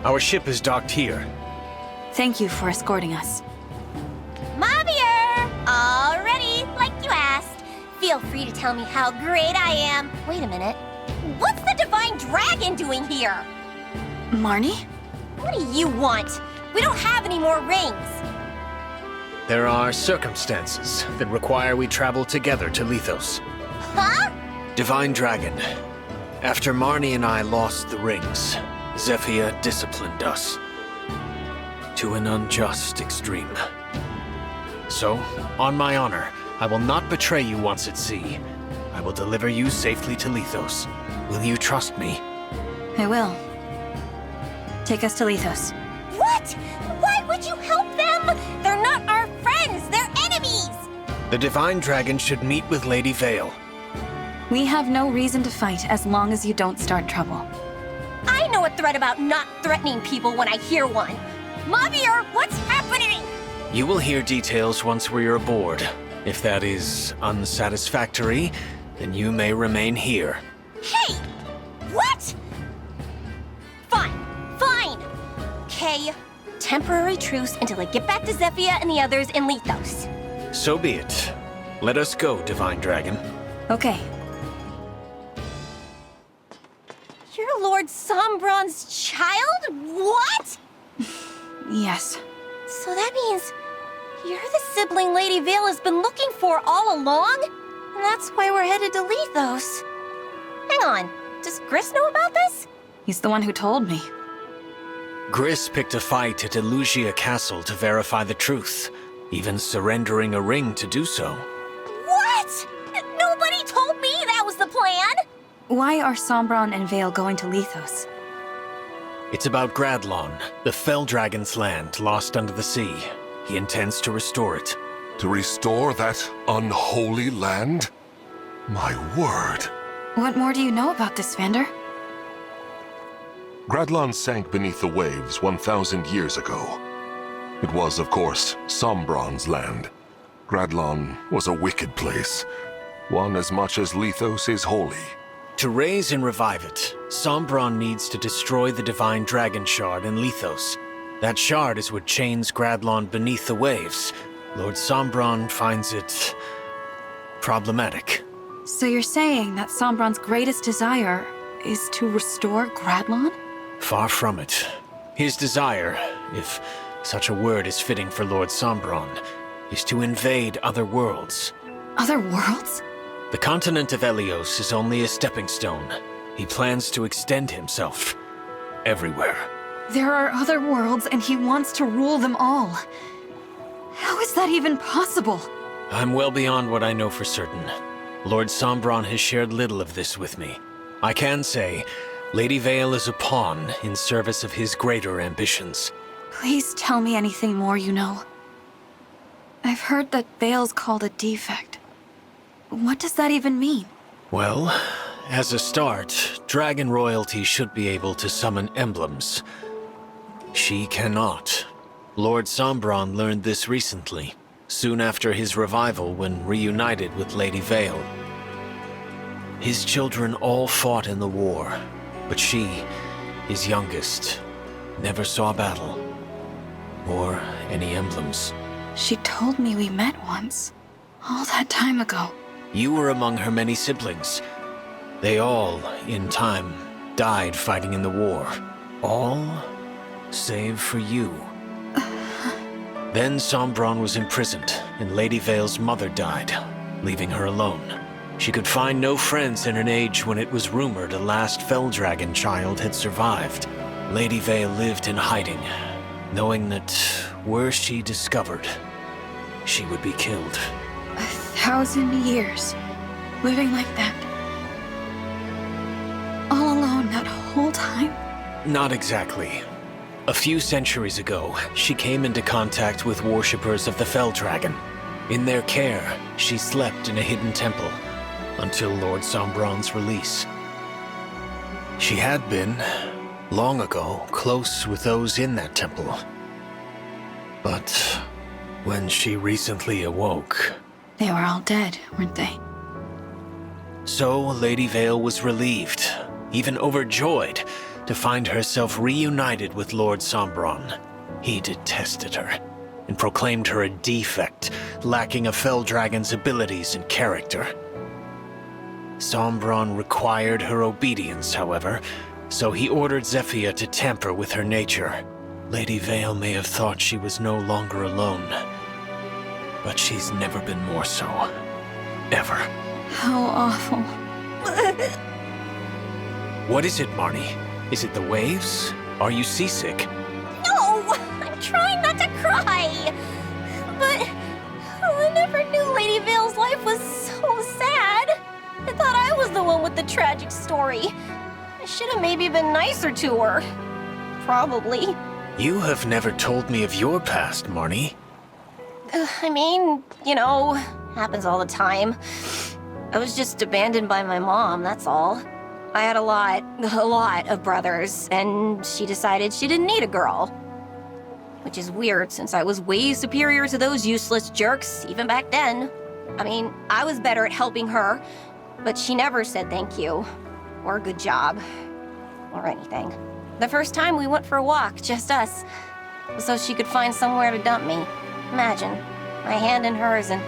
Our ship is docked here. Thank you for escorting us. Mavier! All ready, like you asked. Feel free to tell me how great I am. Wait a minute. What's the Divine Dragon doing here? Marnie? What do you want? We don't have any more rings. There are circumstances that require we travel together to Lethos. Huh? Divine Dragon. After Marnie and I lost the rings, Zephyr disciplined us to an unjust extreme. So, on my honor, I will not betray you once at sea. I will deliver you safely to Lethos. Will you trust me? I will. Take us to Lethos. What? Why would you help them? They're not our friends, they're enemies! The Divine Dragon should meet with Lady Vale. We have no reason to fight as long as you don't start trouble. I know a threat about not threatening people when I hear one. Mavier, what's happening? You will hear details once we're aboard. If that is unsatisfactory, then you may remain here. Hey! What? Fine. Okay. Temporary truce until I get back to Zephyr and the others in Lethos. So be it. Let us go, Divine Dragon. Okay. You're Lord Sombron's child? What? Yes. So that means you're the sibling Lady Vale has been looking for all along? And that's why we're headed to Lethos. Hang on, does Gris know about this? He's the one who told me. Gris picked a fight at Elugia Castle to verify the truth, even surrendering a ring to do so. What? Nobody told me that was the plan! Why are Sombron and Vale going to Lethos? It's about Gradlon, the Fell Dragon's land lost under the sea. He intends to restore it. To restore that unholy land? My word. What more do you know about this, Vander? Gradlon sank beneath the waves 1,000 years ago. It was, of course, Sombron's land. Gradlon was a wicked place, one as much as Lethos is holy. To raise and revive it, Sombron needs to destroy the Divine Dragon Shard in Lethos. That shard is what chains Gradlon beneath the waves. Lord Sombron finds it problematic. So you're saying that Sombron's greatest desire is to restore Gradlon? Far from it. His desire, if such a word is fitting for Lord Sombron, is to invade other worlds. Other worlds? The continent of Elios is only a stepping stone. He plans to extend himself everywhere. There are other worlds and he wants to rule them all. How is that even possible? I'm well beyond what I know for certain. Lord Sombron has shared little of this with me. I can say, Lady Vale is a pawn in service of his greater ambitions. Please tell me anything more you know. I've heard that Vale's called a defect. What does that even mean? Well, as a start, Dragon Royalty should be able to summon emblems. She cannot. Lord Sombron learned this recently, soon after his revival when reunited with Lady Vale. His children all fought in the war, but she, his youngest, never saw battle or any emblems. She told me we met once, all that time ago. You were among her many siblings. They all, in time, died fighting in the war. All save for you. Then Sombron was imprisoned, and Lady Vale's mother died, leaving her alone. She could find no friends in an age when it was rumored a last Fell Dragon child had survived. Lady Vale lived in hiding, knowing that were she discovered, she would be killed. 1,000 years, living like that. All alone that whole time? Not exactly. A few centuries ago, she came into contact with worshippers of the Fell Dragon. In their care, she slept in a hidden temple until Lord Sombron's release. She had been, long ago, close with those in that temple. But when she recently awoke... They were all dead, weren't they? So Lady Vale was relieved, even overjoyed, to find herself reunited with Lord Sombron. He detested her and proclaimed her a defect, lacking a fell dragon's abilities and character. Sombron required her obedience, however, so he ordered Zephyr to tamper with her nature. Lady Vale may have thought she was no longer alone, but she's never been more so. Ever. How awful. What is it, Marnie? Is it the waves? Are you seasick? No! I'm trying not to cry! But I never knew Lady Vale's life was so sad. I thought I was the one with the tragic story. I should have maybe been nicer to her. Probably. You have never told me of your past, Marnie. I mean, you know, happens all the time. I was just abandoned by my mom, that's all. I had a lot of brothers, and she decided she didn't need a girl. Which is weird, since I was way superior to those useless jerks, even back then. I mean, I was better at helping her, but she never said thank you, or good job, or anything. The first time we went for a walk, just us, so she could find somewhere to dump me. Imagine, my hand in hers, and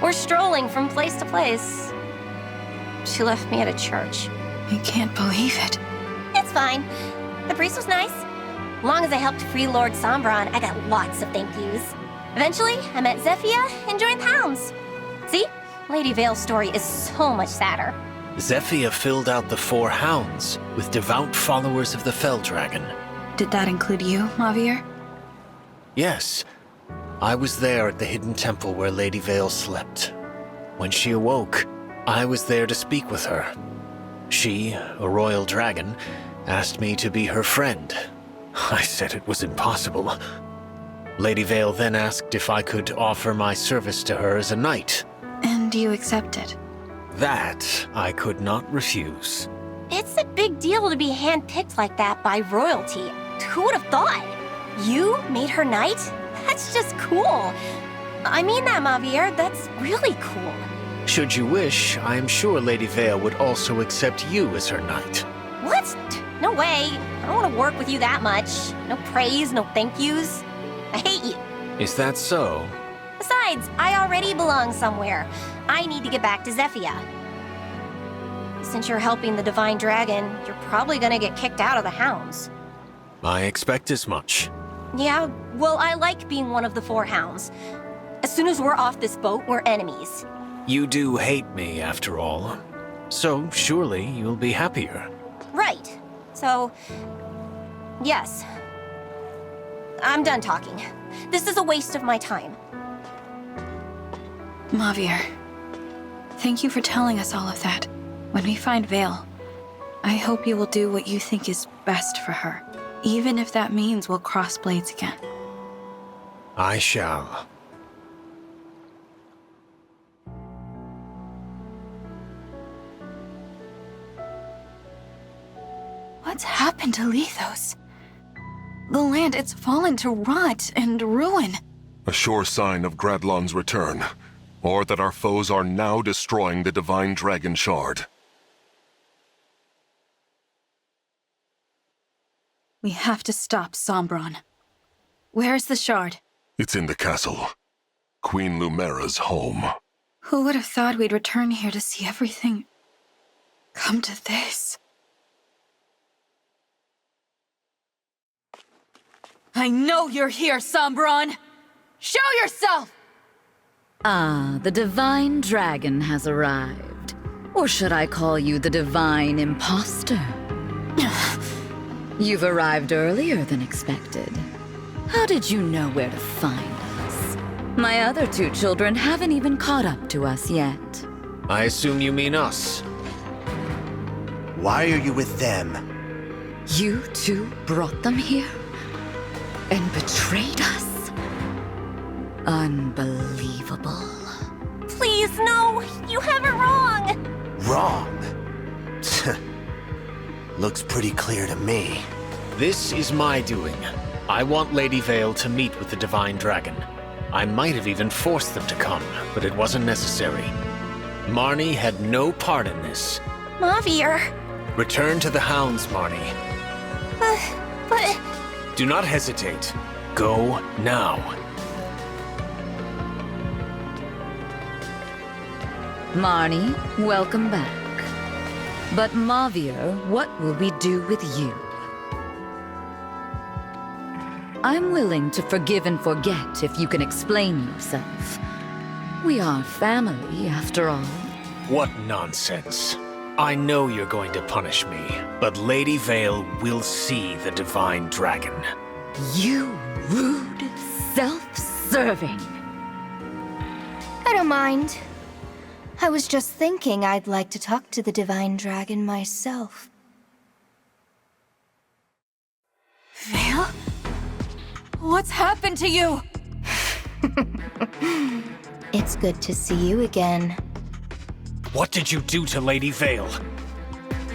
we're strolling from place to place. She left me at a church. I can't believe it. It's fine. The priest was nice. As long as I helped free Lord Sombron, I got lots of thank yous. Eventually, I met Zephyr and joined the Hounds. See? Lady Vale's story is so much sadder. Zephyr filled out the 4 hounds with devout followers of the Fell Dragon. Did that include you, Javier? Yes. I was there at the hidden temple where Lady Vale slept. When she awoke, I was there to speak with her. She, a royal dragon, asked me to be her friend. I said it was impossible. Lady Vale then asked if I could offer my service to her as a knight. And you accepted? That I could not refuse. It's a big deal to be handpicked like that by royalty. Who would have thought? You made her knight? That's just cool. I mean that, Javier. That's really cool. Should you wish, I am sure Lady Vale would also accept you as her knight. What? No way. I don't want to work with you that much. No praise, no thank yous. I hate you. Is that so? Besides, I already belong somewhere. I need to get back to Zephyr. Since you're helping the Divine Dragon, you're probably gonna get kicked out of the Hounds. I expect as much. Yeah, well, I like being one of the 4 Hounds. As soon as we're off this boat, we're enemies. You do hate me, after all. So surely you'll be happier. Right. So, yes. I'm done talking. This is a waste of my time. Javier, thank you for telling us all of that. When we find Vale, I hope you will do what you think is best for her, even if that means we'll cross blades again. I shall. What's happened to Lethos? The land, it's fallen to rot and ruin. A sure sign of Gradlon's return, or that our foes are now destroying the Divine Dragon Shard. We have to stop Sombron. Where's the shard? It's in the castle. Queen Lumera's home. Who would have thought we'd return here to see everything come to this? I know you're here, Sombron! Show yourself! Ah, the Divine Dragon has arrived. Or should I call you the Divine Imposter? You've arrived earlier than expected. How did you know where to find us? My other 2 children haven't even caught up to us yet. I assume you mean us. Why are you with them? You 2 brought them here? And betrayed us? Unbelievable. Please, no! You have it wrong! Wrong? Looks pretty clear to me. This is my doing. I want Lady Vale to meet with the Divine Dragon. I might have even forced them to come, but it wasn't necessary. Marnie had no part in this. Javier. Return to the Hounds, Marnie. But... Do not hesitate. Go now. Marnie, welcome back. But Mavier, what will we do with you? I'm willing to forgive and forget if you can explain yourself. We are family, after all. What nonsense. I know you're going to punish me, but Lady Vale will see the Divine Dragon. You rude, self-serving. I don't mind. I was just thinking I'd like to talk to the Divine Dragon myself. Vale? What's happened to you? It's good to see you again. What did you do to Lady Vale?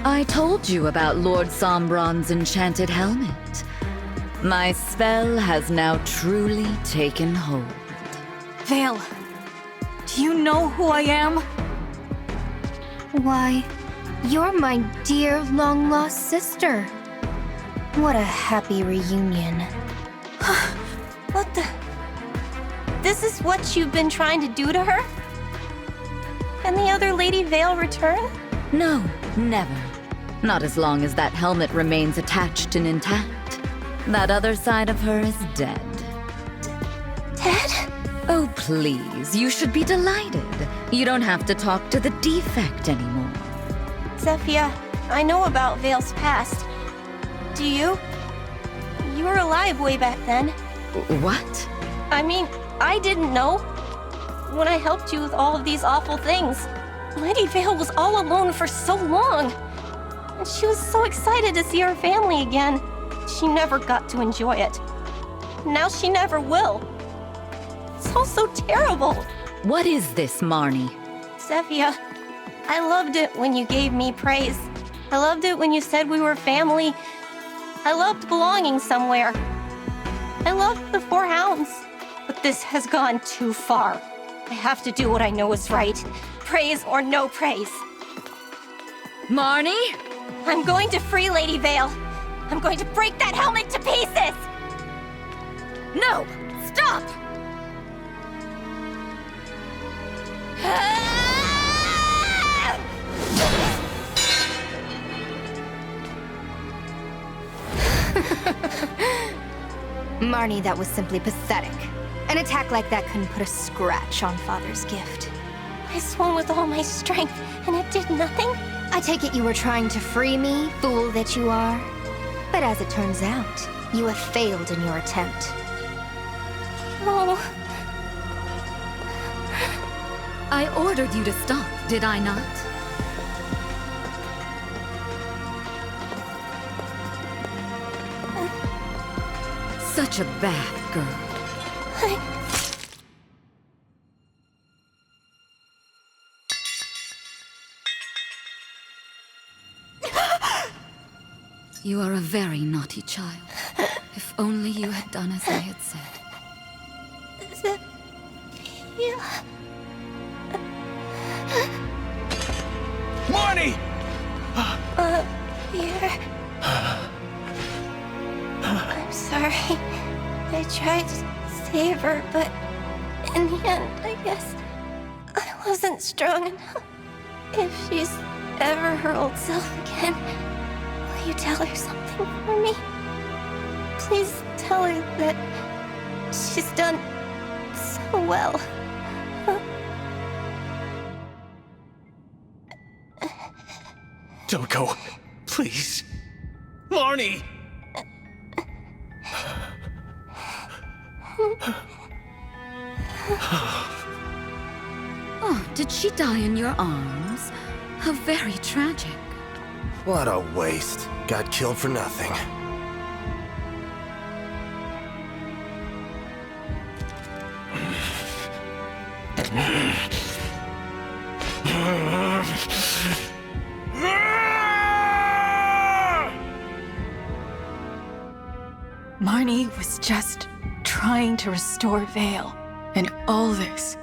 I told you about Lord Sombron's enchanted helmet. My spell has now truly taken hold. Vale, do you know who I am? Why, you're my dear long-lost sister. What a happy reunion. What the... This is what you've been trying to do to her? Can the other Lady Vale return? No, never. Not as long as that helmet remains attached and intact. That other side of her is dead. Dead? Oh, please, you should be delighted. You don't have to talk to the defect anymore. Zephyr, I know about Vale's past. Do you? You were alive way back then. What? I mean, I didn't know. When I helped you with all of these awful things, Lady Vale was all alone for so long. And she was so excited to see her family again. She never got to enjoy it. Now she never will. It's all so terrible. What is this, Marnie? Zephyr, I loved it when you gave me praise. I loved it when you said we were family. I loved belonging somewhere. I loved the Four Hounds. But this has gone too far. I have to do what I know is right. Praise or no praise. Marnie? I'm going to free Lady Vale. I'm going to break that helmet to pieces! No! Stop! Marnie, that was simply pathetic. An attack like that couldn't put a scratch on Father's gift. I swung with all my strength, and it did nothing? I take it you were trying to free me, fool that you are. But as it turns out, you have failed in your attempt. Oh. I ordered you to stop, did I not? Such a bad girl. You are a very naughty child. If only you had done as I had said. Marnie! Here. I'm sorry. I tried to save her, but in the end, I guess I wasn't strong enough. If she's ever her old self again, will you tell her something for me? Please tell her that she's done so well. Don't go. Please. Marnie! Oh, did she die in your arms? How very tragic. What a waste. Got killed for nothing. Marnie was just trying to restore Vale, and all this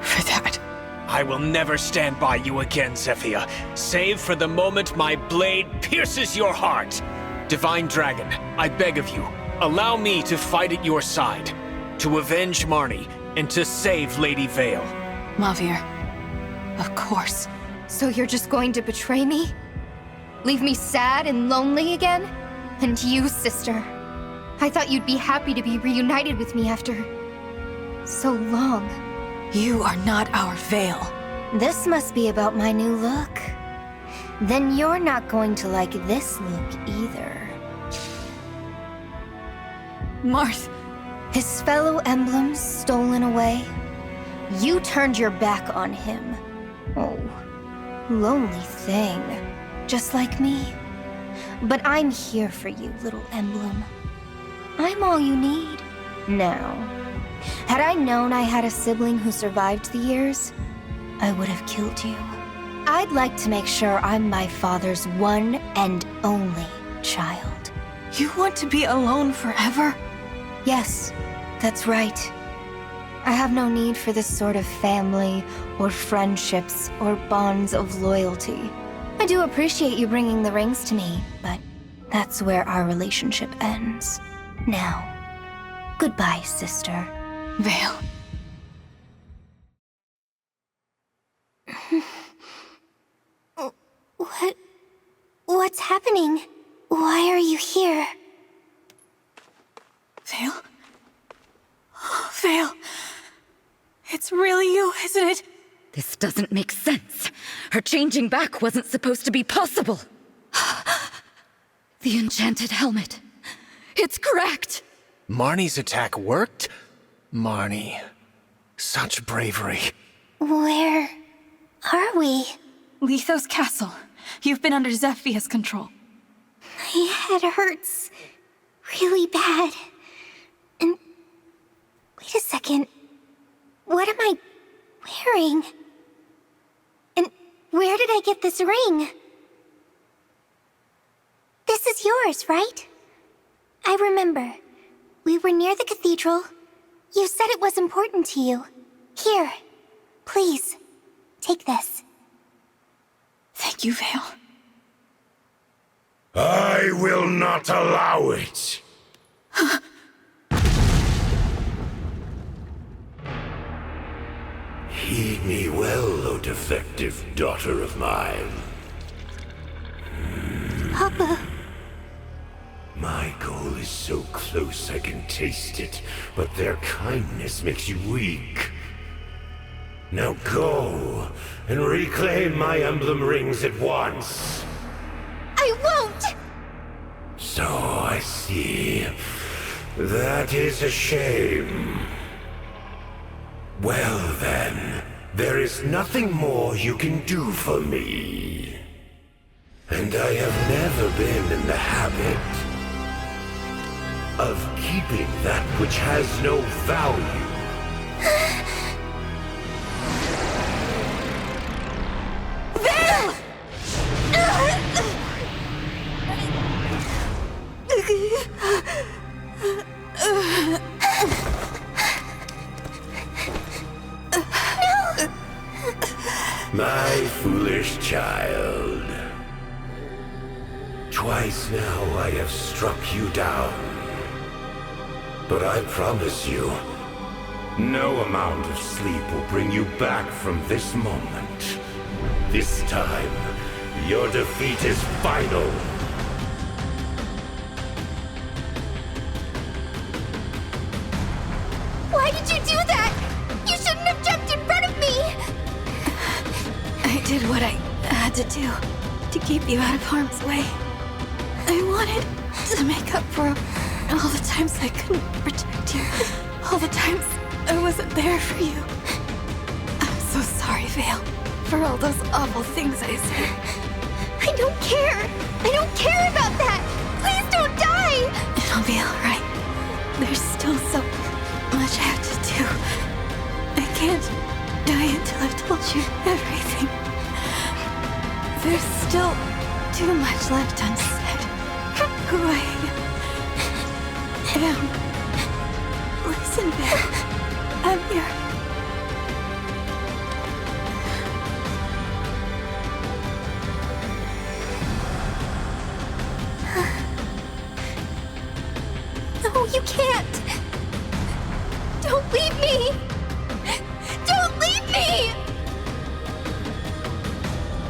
for that. I will never stand by you again, Zephyr, save for the moment my blade pierces your heart. Divine Dragon, I beg of you, allow me to fight at your side, to avenge Marnie, and to save Lady Vale. Mavir, of course. So you're just going to betray me? Leave me sad and lonely again? And you, sister. I thought you'd be happy to be reunited with me after so long. You are not our Vale. This must be about my new look. Then you're not going to like this look either. Marth. His fellow emblems stolen away. You turned your back on him. Oh, lonely thing. Just like me. But I'm here for you, little emblem. I'm all you need. Now, had I known I had a sibling who survived the years, I would have killed you. I'd like to make sure I'm my father's one and only child. You want to be alone forever? Yes, that's right. I have no need for this sort of family, or friendships, or bonds of loyalty. I do appreciate you bringing the rings to me, but that's where our relationship ends. Now, goodbye, sister. Vale. What's happening? Why are you here? Vale? Vale. It's really you, isn't it? This doesn't make sense. Her changing back wasn't supposed to be possible. The enchanted helmet. It's cracked! Marnie's attack worked? Marnie. Such bravery. Where are we? Lithos Castle. You've been under Zephia's control. My head hurts really bad. And wait a second. What am I wearing? And where did I get this ring? This is yours, right? I remember. We were near the cathedral. You said it was important to you. Here, please, take this. Thank you, Vale. I will not allow it. Heed me well, O defective daughter of mine. Papa. My goal is so close I can taste it, but their kindness makes you weak. Now go, and reclaim my emblem rings at once. I won't! So I see. That is a shame. Well then, there is nothing more you can do for me. And I have never been in the habit of keeping that which has no value. Vale! My foolish child. Twice now I have struck you down. But I promise you, no amount of sleep will bring you back from this moment. This time, your defeat is final. Why did you do that? You shouldn't have jumped in front of me! I did what I had to do to keep you out of harm's way. I wanted to make up for all the times I couldn't protect you. All the times I wasn't there for you. I'm so sorry, Vale, for all those awful things I said. I don't care! I don't care about that! Please don't die! It'll be alright. There's still so much I have to do. I can't die until I've told you everything. There's still too much left unsaid. Who I am. Listen, Vale. I'm here.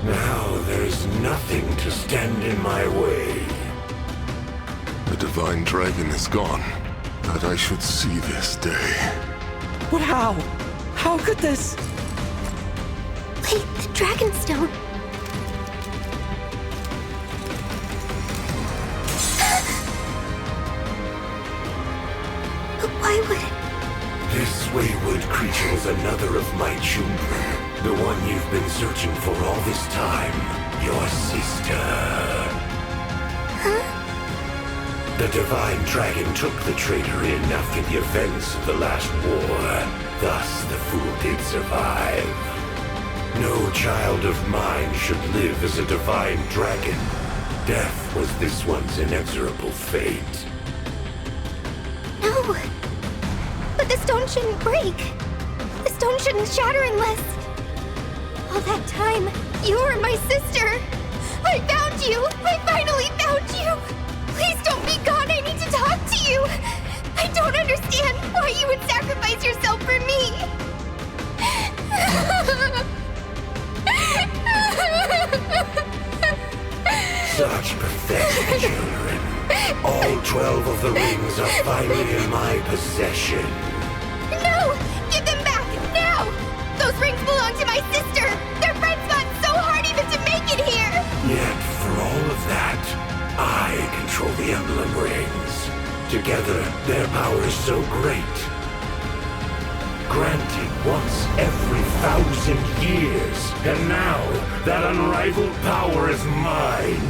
Now there's nothing to stand in my way. The divine dragon is gone. That I should see this day. But how? How could this? Wait, the Dragonstone. But why would... This wayward creature is another of my children. The one you've been searching for all this time. Your sister. Huh? The divine dragon took the traitor in after the events of the last war. Thus, the fool did survive. No child of mine should live as a divine dragon. Death was this one's inexorable fate. No. But the stone shouldn't break. The stone shouldn't shatter unless... All that time, you were my sister. I found you. I finally found you. Please don't be gone. I need to talk to you. I don't understand why you would sacrifice yourself for me. Such pathetic children. All 12 of the rings are finally in my possession. No! Give them back, now! Those rings belong to my sister! Their friends fought so hard even to make it here! Yet, for all of that, I control the emblem rings. Together, their power is so great. Granted once every 1,000 years, and now that unrivaled power is mine.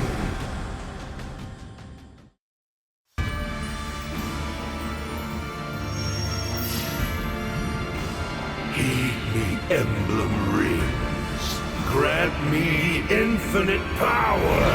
Heed me, emblem rings. Grant me infinite power.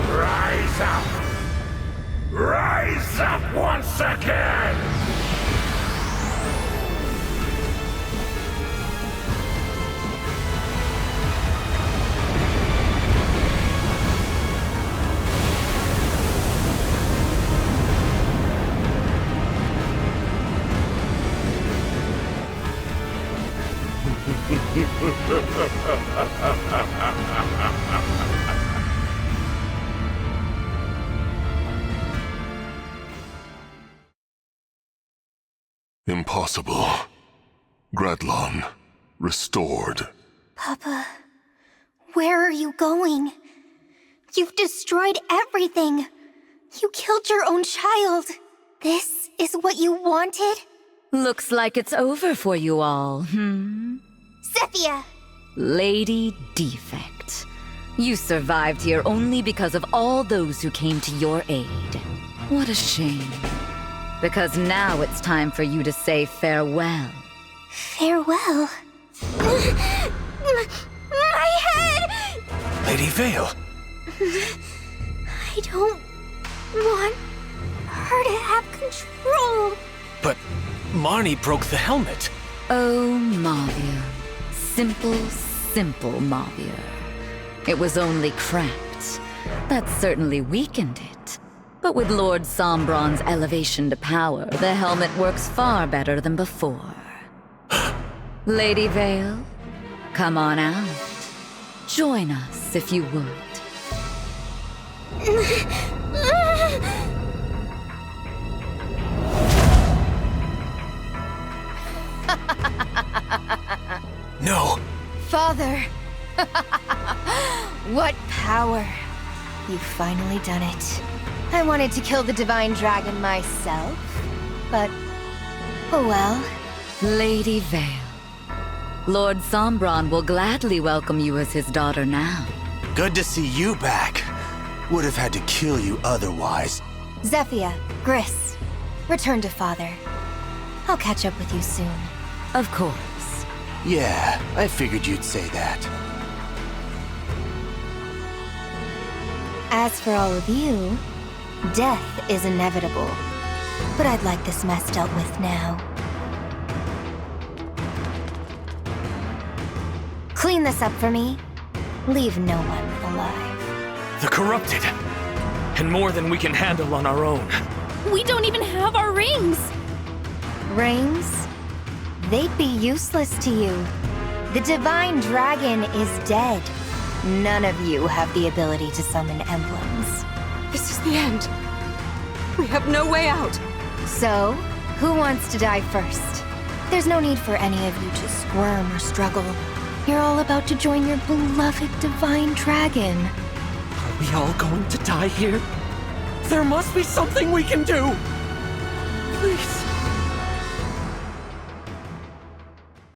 Rise up! Rise up once again! Impossible. Gradlon, restored. Papa, where are you going? You've destroyed everything. You killed your own child. This is what you wanted? Looks like it's over for you all, Zethia! Lady Defect. You survived here only because of all those who came to your aid. What a shame. Because now it's time for you to say farewell. Farewell? My head! Lady Vale! I don't want her to have control. But Marnie broke the helmet. Oh, Mavir. Simple Mavir. It was only cracked. That certainly weakened it. But with Lord Sombron's elevation to power, the helmet works far better than before. Lady Vale, come on out. Join us, if you would. No! Father! What power! You've finally done it. I wanted to kill the divine dragon myself, but... oh well. Lady Vale, Lord Sombron will gladly welcome you as his daughter now. Good to see you back. Would have had to kill you otherwise. Zephia, Gris, return to Father. I'll catch up with you soon. Of course. Yeah, I figured you'd say that. As for all of you, death is inevitable. But I'd like this mess dealt with now. Clean this up for me. Leave no one alive. The corrupted. And more than we can handle on our own. We don't even have our rings! Rings? They'd be useless to you. The Divine Dragon is dead. None of you have the ability to summon emblems. This is the end. We have no way out. So, who wants to die first? There's no need for any of you to squirm or struggle. You're all about to join your beloved Divine Dragon. Are we all going to die here? There must be something we can do! Please.